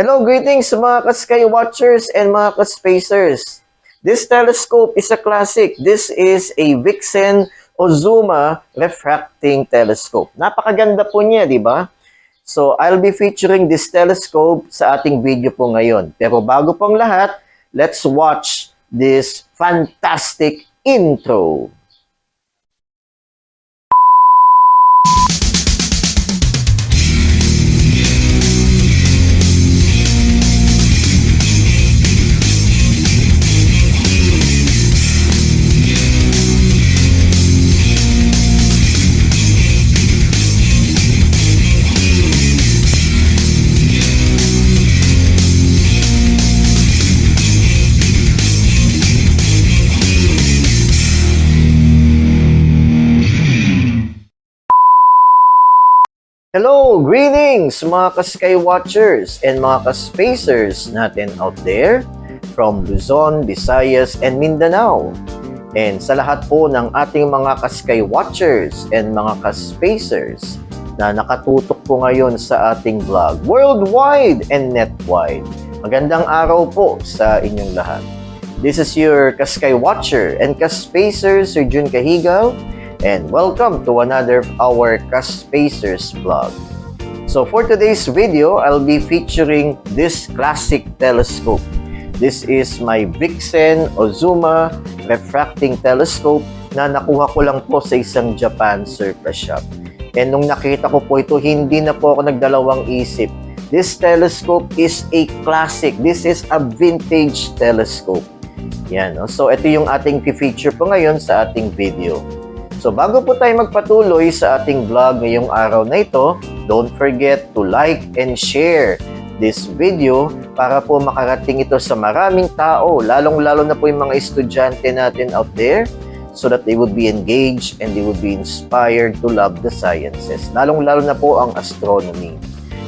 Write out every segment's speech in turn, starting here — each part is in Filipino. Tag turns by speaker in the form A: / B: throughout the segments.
A: Hello, greetings mga ka-sky watchers and mga ka-spacers. This telescope is a classic. This is a Vixen Ozuma refracting telescope. Napakaganda po niya, di ba? So, I'll be featuring this telescope sa ating video po ngayon. Pero bago pong lahat, let's watch this fantastic intro. Hello, greetings mga ka-sky watchers and mga ka-spacers natin out there from Luzon, Visayas, and Mindanao. And sa lahat po ng ating mga ka-sky watchers and mga ka-spacers na nakatutok po ngayon sa ating vlog worldwide and netwide. Magandang araw po sa inyong lahat. This is your ka-sky watcher and ka-spacer, Sir Jun Cahigal, and welcome to another of our ka-spacers vlog. So for today's video, I'll be featuring this classic telescope. This is my Vixen Ozuma refracting telescope na nakuha ko lang po sa isang Japan surplus shop. And nung nakita ko po ito, hindi na po ako nagdalawang isip. This telescope is a classic. This is a vintage telescope. Yan, no? So ito yung ating feature po ngayon sa ating video. So bago po tayo magpatuloy sa ating vlog ngayong araw na ito, don't forget to like and share this video para po makarating ito sa maraming tao, lalong-lalo na po yung mga estudyante natin out there, so that they would be engaged and they would be inspired to love the sciences, lalong-lalo na po ang astronomy.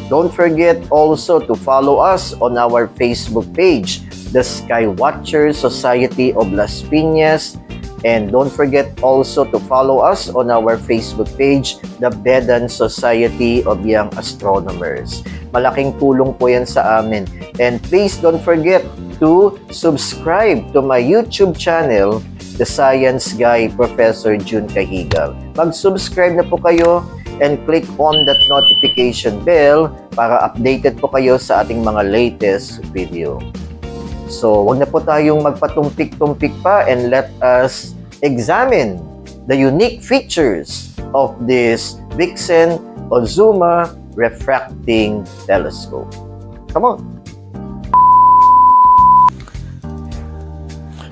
A: Don't forget also to follow us on our Facebook page, the Sky Watchers Society of Las Piñas. And don't forget also to follow us on our Facebook page, the Bedan Society of Young Astronomers. Malaking tulong po yan sa amin. And please don't forget to subscribe to my YouTube channel, The Science Guy Professor Jun Cahigal. Mag-subscribe na po kayo and click on that notification bell para updated po kayo sa ating mga latest video. So, wag na po tayong magpatumpik-tumpik pa and let us examine the unique features of this Vixen Ozuma refracting telescope. Come on!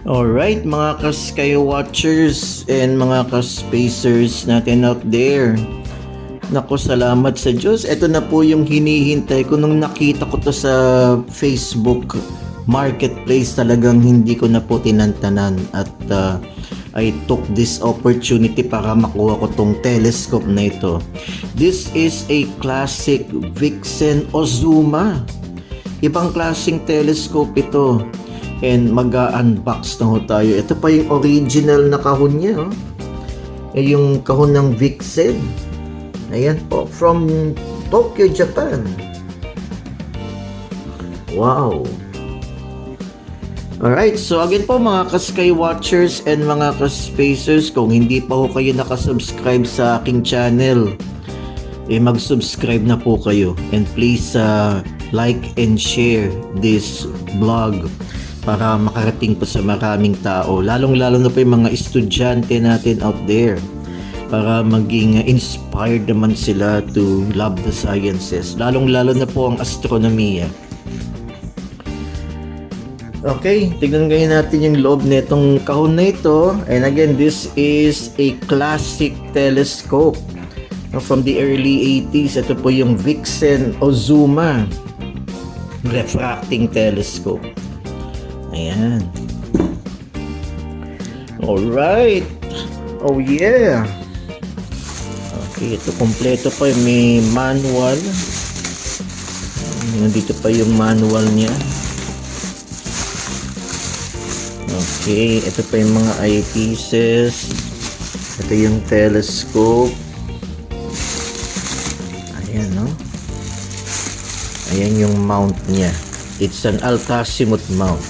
A: Alright, mga ka-sky watchers and mga ka-spacers natin out there. Naku, salamat sa Diyos. Ito na po yung hinihintay ko nung nakita ko to sa Facebook Marketplace. Talagang hindi ko na po tinantanan at I took this opportunity para makuha ko tong telescope na ito. This is a classic Vixen Ozuma. Ibang klaseng telescope ito. And mag-unbox na ho tayo. Ito pa yung original na kahon niya. Oh. Yung kahon ng Vixen. Ayan po. From Tokyo, Japan. Wow. Alright, so again po mga ka-sky watchers and mga ka-spacers, kung hindi pa ho kayo nakasubscribe sa aking channel, mag-subscribe na po kayo. And please like and share this vlog para makarating po sa maraming tao. Lalong-lalo na po yung mga estudyante natin out there para maging inspired naman sila to love the sciences. Lalong-lalo na po ang astronomiya. Okay, tignan ngayon natin yung loob nitong kahon na ito. And again, this is a classic telescope from the early 80s. Ito po yung Vixen Ozuma refracting telescope. Ayan. Alright. Oh yeah. Okay, ito kompleto pa. May manual. Nandito pa yung manual niya. Okay, ito pa yung mga eyepieces. Ito yung telescope. Ayan, no? Ayan yung mount niya. It's an Altasimut mount.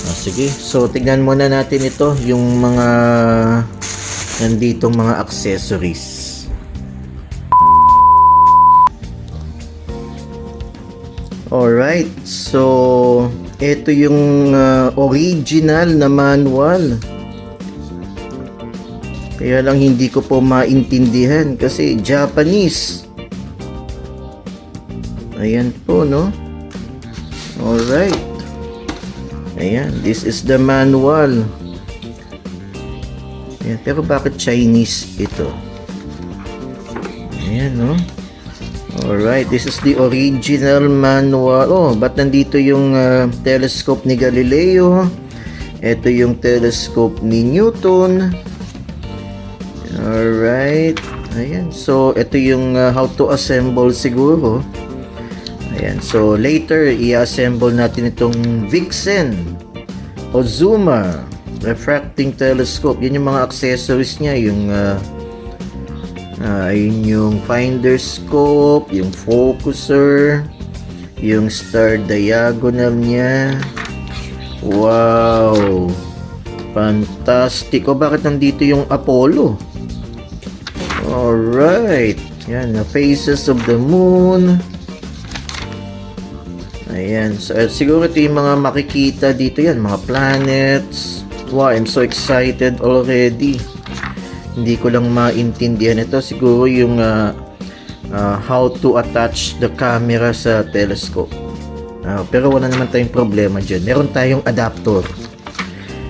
A: Sige, so tignan muna natin ito, yung mga nanditong mga accessories. Alright, so ito yung original na manual. Kaya lang hindi ko po maintindihan kasi Japanese. Ayan po, no? Alright. Ayan, this is the manual. Ayan, pero bakit Chinese ito? Ayan, no? Alright, this is the original manual. Oh, ba't nandito yung telescope ni Galileo? Ito yung telescope ni Newton. Alright. Ayan, so ito yung how to assemble siguro. Ayan, so later i-assemble natin itong Vixen Ozuma refracting telescope. Yan yung mga accessories niya, yung ayun yung finder scope, yung focuser, yung star diagonal niya. Wow! Fantastic! O bakit nandito yung Apollo? Alright! Yan, the phases of the moon. Ayan, so siguro ito yung mga makikita dito yan, mga planets. Wow, I'm so excited already. Hindi ko lang maintindihan ito. Siguro yung how to attach the camera sa telescope. Pero wala naman tayong problema dyan. Meron tayong adapter.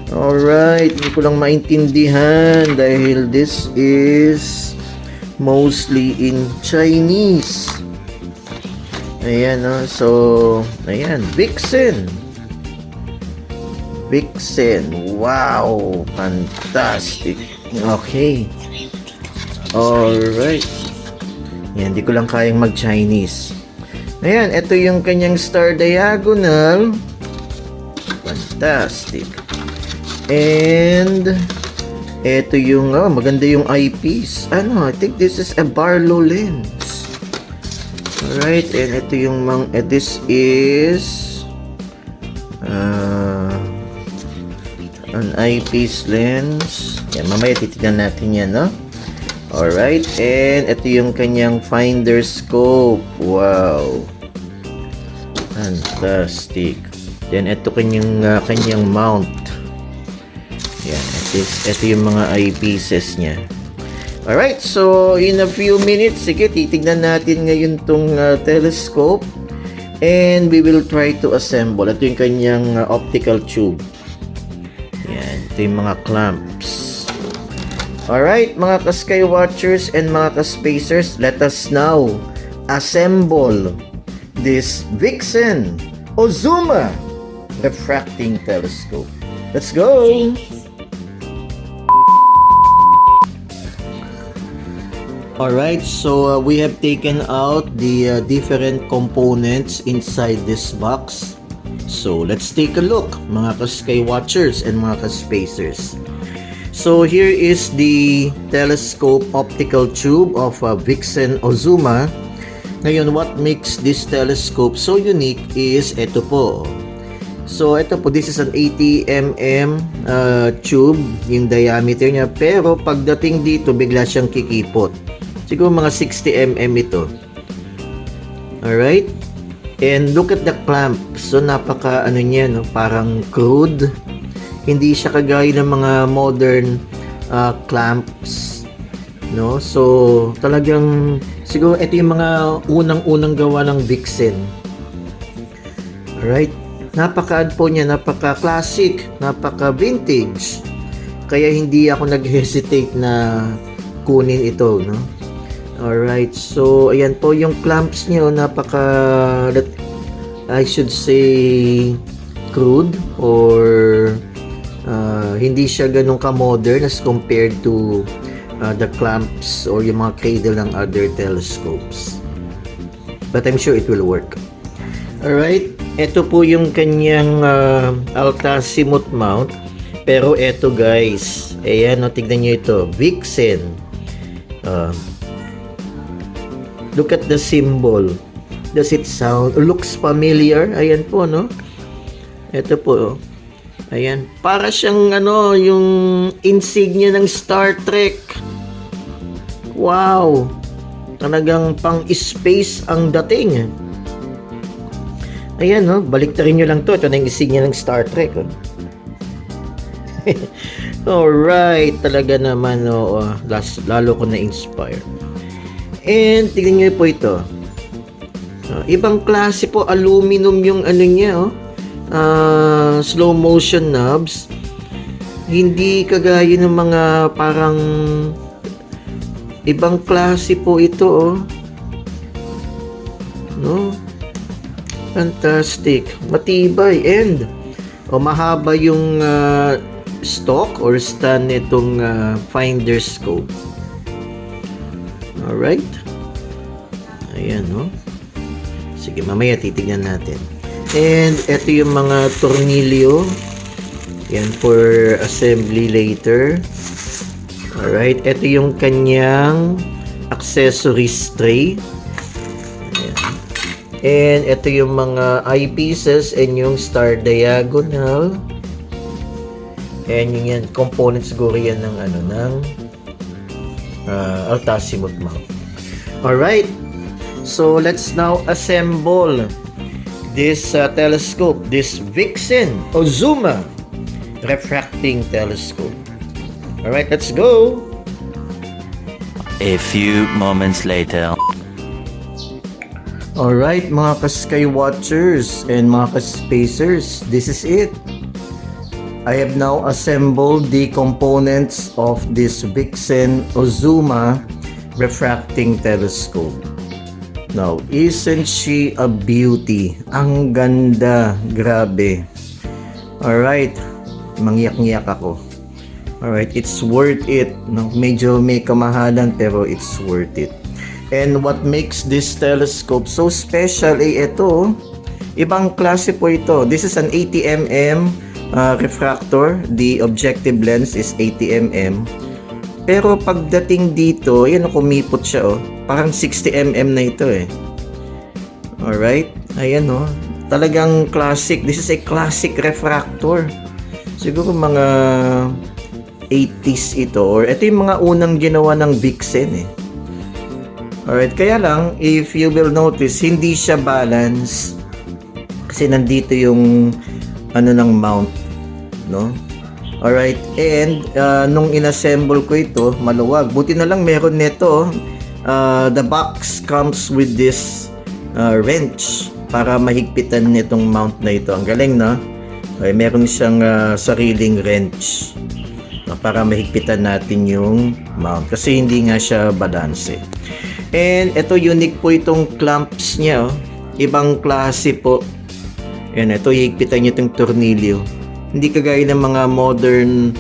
A: Alright, hindi ko lang maintindihan dahil this is mostly in Chinese. Ayan, so ayan, Vixen. Wow, fantastic. Okay. Alright. Yan, hindi ko lang kayang mag-Chinese. Ayan, ito yung kanyang star diagonal. Fantastic. And ito yung, maganda yung eyepiece. I think this is a Barlow lens. Alright, and ito yung this is an eyepiece lens. Yan, mamaya titignan natin yan, no? Alright, and ito yung kanyang finder scope. Wow! Fantastic. Then, ito kanyang mount. Yan, ito yung mga eyepieces niya. Alright, so in a few minutes, sige, titignan natin ngayon tong telescope. And we will try to assemble. Ito yung kanyang optical tube. Yan, ito yung mga clamps. Alright, mga ka-sky watchers and mga ka-spacers, let us now assemble this Vixen Ozuma refracting telescope. Let's go! Alright, so we have taken out the different components inside this box. So let's take a look, mga ka-sky watchers and mga ka-spacers. So here is the telescope optical tube of Vixen Ozuma. Ngayon, what makes this telescope so unique is ito po. So ito po, this is an 80 mm tube, yung diameter niya. Pero pagdating dito, bigla siyang kikipot. Siguro mga 60 mm ito. Alright? And look at the clamp. So napaka niya, no? Parang crude. Hindi siya kagaya ng mga modern clamps, no? So talagang siguro ito yung mga unang-unang gawa ng Vixen. Alright? Napaka po niya, napaka-classic, napaka-vintage. Kaya hindi ako nag-hesitate na kunin ito, no? Alright, so ayan po yung clamps niyo, I should say crude or hindi siya ganun ka-modern as compared to the clamps or yung mga cradle ng other telescopes. But I'm sure it will work. Alright, ito po yung kanyang Altasimut mount. Pero eto guys, ayan, tignan nyo ito, Vixen. Look at the symbol. Does it sound, looks familiar? Ayan po, no? Ito po, oh. Ayan. Para siyang, ano, yung insignia ng Star Trek. Wow! Talagang pang-space ang dating. Ayan, no? Baliktarin nyo lang to. Ito na yung insignia ng Star Trek, oh. Alright, talaga naman, oh, lalo ko na-inspire. And, tignan nyo po ito. Ibang klase po, aluminum yung ano niya, oh. Slow motion knobs. Hindi kagaya ng mga parang ibang klase po ito, oh. No? Fantastic. Matibay and mahaba yung stock or stand nitong finder scope. Alright. Ayan, no? Sige, mamaya titignan natin. And ito yung mga tornilyo. Yan for assembly later. Alright, ito yung kanyang accessories tray. Ayan. And ito yung mga eyepieces and yung star diagonal. And yung yan, components siguro yan ng ano, ng Altasimut mount. Alright. So, let's now assemble this telescope, this Vixen Ozuma refracting telescope. Alright, let's go!
B: A few moments later.
A: Alright, mga ka-sky watchers and mga ka-spacers, this is it. I have now assembled the components of this Vixen Ozuma refracting telescope. Now, isn't she a beauty? Ang ganda, grabe. Alright, mangyak-ngyak ako. Alright, it's worth it. No, medyo may kamahalan pero it's worth it. And what makes this telescope so special ay ito, ibang klase po ito. This is an 80mm refractor. The objective lens is 80mm. Pero pagdating dito, yan, kumipot siya, oh. Parang 60mm na ito, eh. Alright? Ayan, oh. Talagang classic. This is a classic refractor. Siguro mga 80s ito. Or ito yung mga unang ginawa ng Vixen, eh. Alright? Kaya lang, if you will notice, hindi siya balance. Kasi nandito yung ano ng mount, no? Alright, and nung inassemble ko ito, maluwag. Buti na lang meron nito. The box comes with this wrench para mahigpitan nitong mount na ito. Ang galing, no? Ay, meron siyang sariling wrench para mahigpitan natin yung mount. Kasi hindi nga siya balance. And ito, unique po itong clamps niya. Oh. Ibang klase po. Yan, ito, higpitan niyo itong tornilyo. Hindi kagaya ng mga modern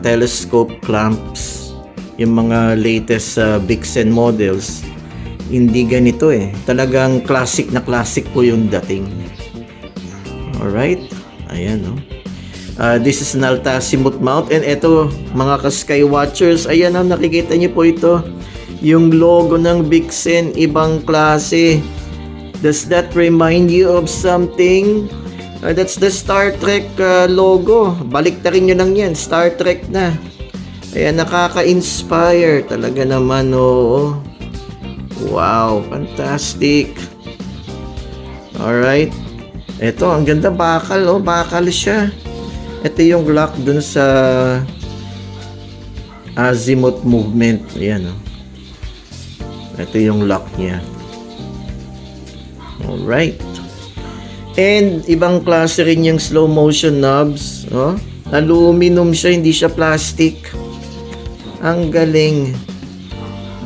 A: telescope clamps, yung mga latest Vixen models. Hindi ganito, eh. Talagang classic na classic po yung dating. Alright. Ayan, no? This is an Altasimut mount. And ito, mga ka-sky watchers, ayan, no? Nakikita niyo po ito. Yung logo ng Vixen, ibang klase. Does that remind you of something? That's the Star Trek logo. Baliktarin nyo lang yan. Star Trek na. Ayan, nakaka-inspire. Talaga naman, oo. Wow, fantastic. Alright. Ito, ang ganda. Bakal, oh. Bakal siya. Ito yung lock dun sa azimuth movement. Ayan, oh. Ito yung lock niya. Alright. And ibang klase rin yung slow motion knobs. Oh? Aluminum siya, hindi siya plastic. Ang galing.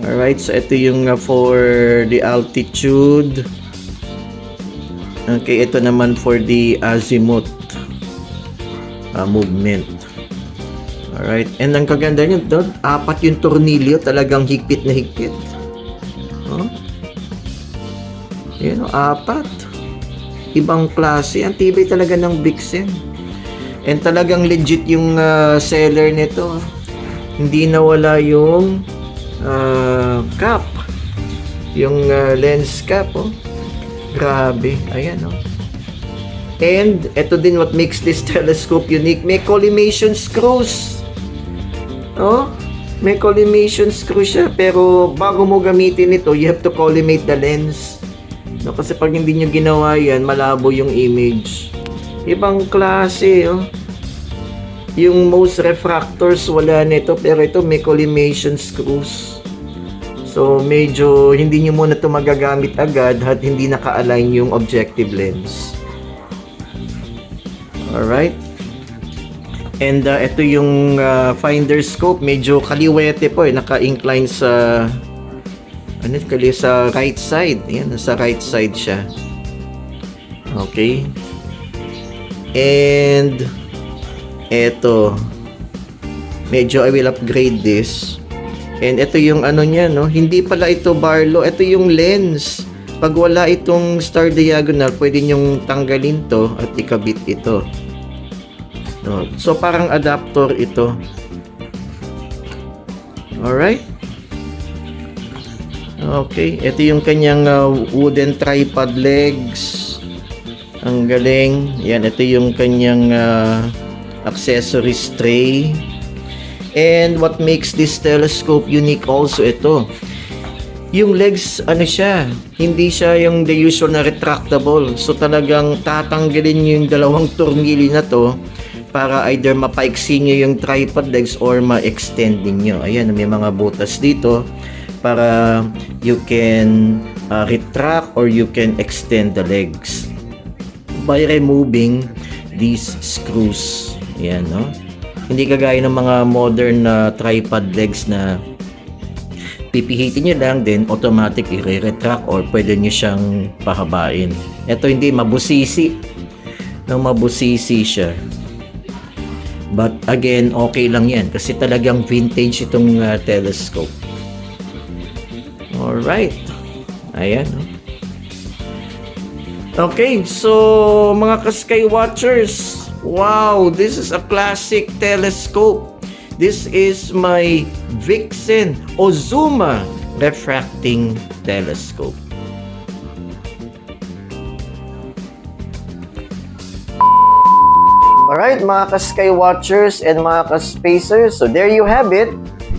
A: Alright, so ito yung for the altitude. Okay, ito naman for the azimuth movement. Alright, and ang kaganda nyo, apat yung tornilyo, talagang higpit na higpit. Oh? Yan, apat. Ibang klase. Ang tibay talaga ng Vixen. And talagang legit yung seller nito. Hindi nawala yung cap. Yung lens cap, oh. Grabe. Ayan, oh. And, ito din what makes this telescope unique. May collimation screws. Oh, may collimation screw siya. Pero, bago mo gamitin ito, you have to collimate the lens. No, kasi pag hindi nyo ginawa yan, malabo yung image. Ibang klase, oh. Yung most refractors, wala nito. Pero ito, may collimation screws. So, medyo hindi nyo muna ito magagamit agad at hindi naka-align yung objective lens. Alright. And ito yung finder scope. Medyo kaliwete po. Naka-incline sa sa right side. Ayan, nasa right side siya. Okay. And ito. Medyo I will upgrade this. And ito yung ano niya, no? Hindi pala ito Barlow. Ito yung lens. Pag wala itong star diagonal, pwede nyong tanggalin to at ikabit ito. No? So, parang adapter ito. Alright. Okay. Ito yung kanyang wooden tripod legs. Ang galing. Yan. Ito yung kanyang accessories tray. And what makes this telescope unique also ito. Yung legs, ano siya, hindi siya yung the usual na retractable. So talagang tatanggalin nyo yung dalawang tornilyo na to para either mapaiksi nyo yung tripod legs or ma-extend nyo. Ayan, may mga butas dito para you can retract or you can extend the legs by removing these screws. Ayan, no? Hindi kagaya ng mga modern na tripod legs na pipihitin nyo lang, then automatic i-retract or pwede nyo siyang pahabain. Ito hindi, mabusisi. Mabusisi siya. But again, okay lang yan kasi talagang vintage itong telescope. Alright. Ayan. Okay, so mga ka-sky watchers, wow, this is a classic telescope. This is my Vixen Ozuma refracting telescope. Alright, mga ka-sky watchers and mga ka-spacers, so there you have it.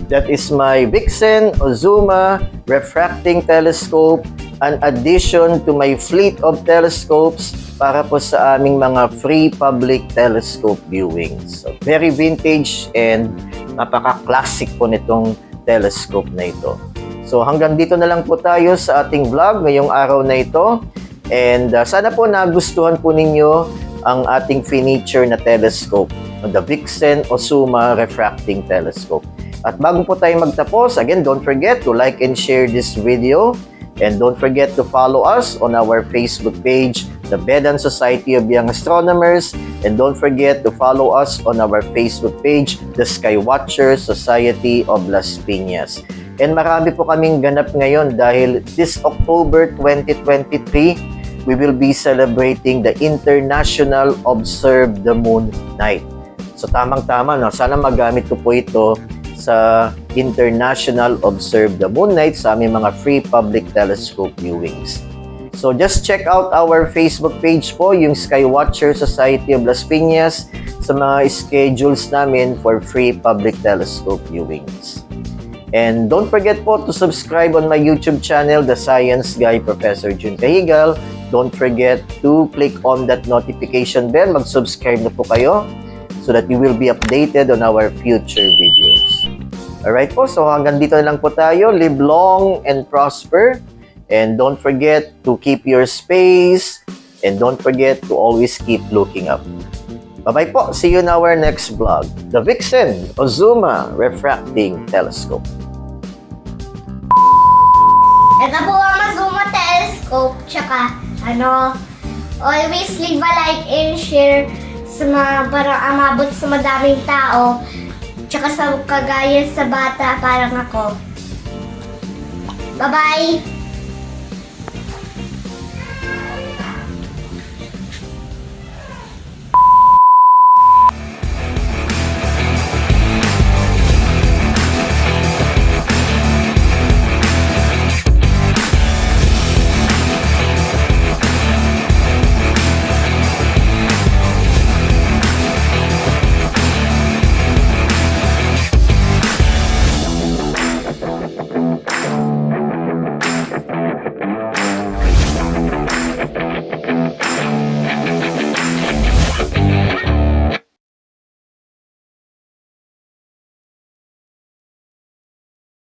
A: That is my Vixen Ozuma refracting telescope, an addition to my fleet of telescopes para po sa aming mga free public telescope viewings. So, very vintage and napaka-classic po nitong telescope na ito. So hanggang dito na lang po tayo sa ating vlog ngayong araw na ito. And sana po nagustuhan po ninyo ang ating furniture na telescope, the Vixen Ozuma Refracting Telescope. At bago po tayo magtapos, again, don't forget to like and share this video. And don't forget to follow us on our Facebook page, the Bedan Society of Young Astronomers. And don't forget to follow us on our Facebook page, the Skywatcher Society of Las Piñas. And marami po kaming ganap ngayon dahil this October 2023, we will be celebrating the International Observe the Moon Night. So tamang-tama, no? Sana magamit ko po ito sa International Observe the Moon Night sa aming mga free public telescope viewings. So just check out our Facebook page po, yung Skywatcher Society of Las Piñas, sa mga schedules namin for free public telescope viewings. And don't forget po to subscribe on my YouTube channel, The Science Guy Professor Jun Cahigal. Don't forget to click on that notification bell. Mag-subscribe na po kayo so that you will be updated on our future videos. Alright po, so hanggang dito na lang po tayo. Live long and prosper. And don't forget to keep your space. And don't forget to always keep looking up. Bye-bye po. See you in our next vlog. The Vixen Ozuma Refracting Telescope.
C: Ito po ang Ozuma Telescope. Tsaka, always leave a like and share sa mga para amabot sa madaming tao. Tsaka sa kagaya sa bata parang ako. Bye-bye!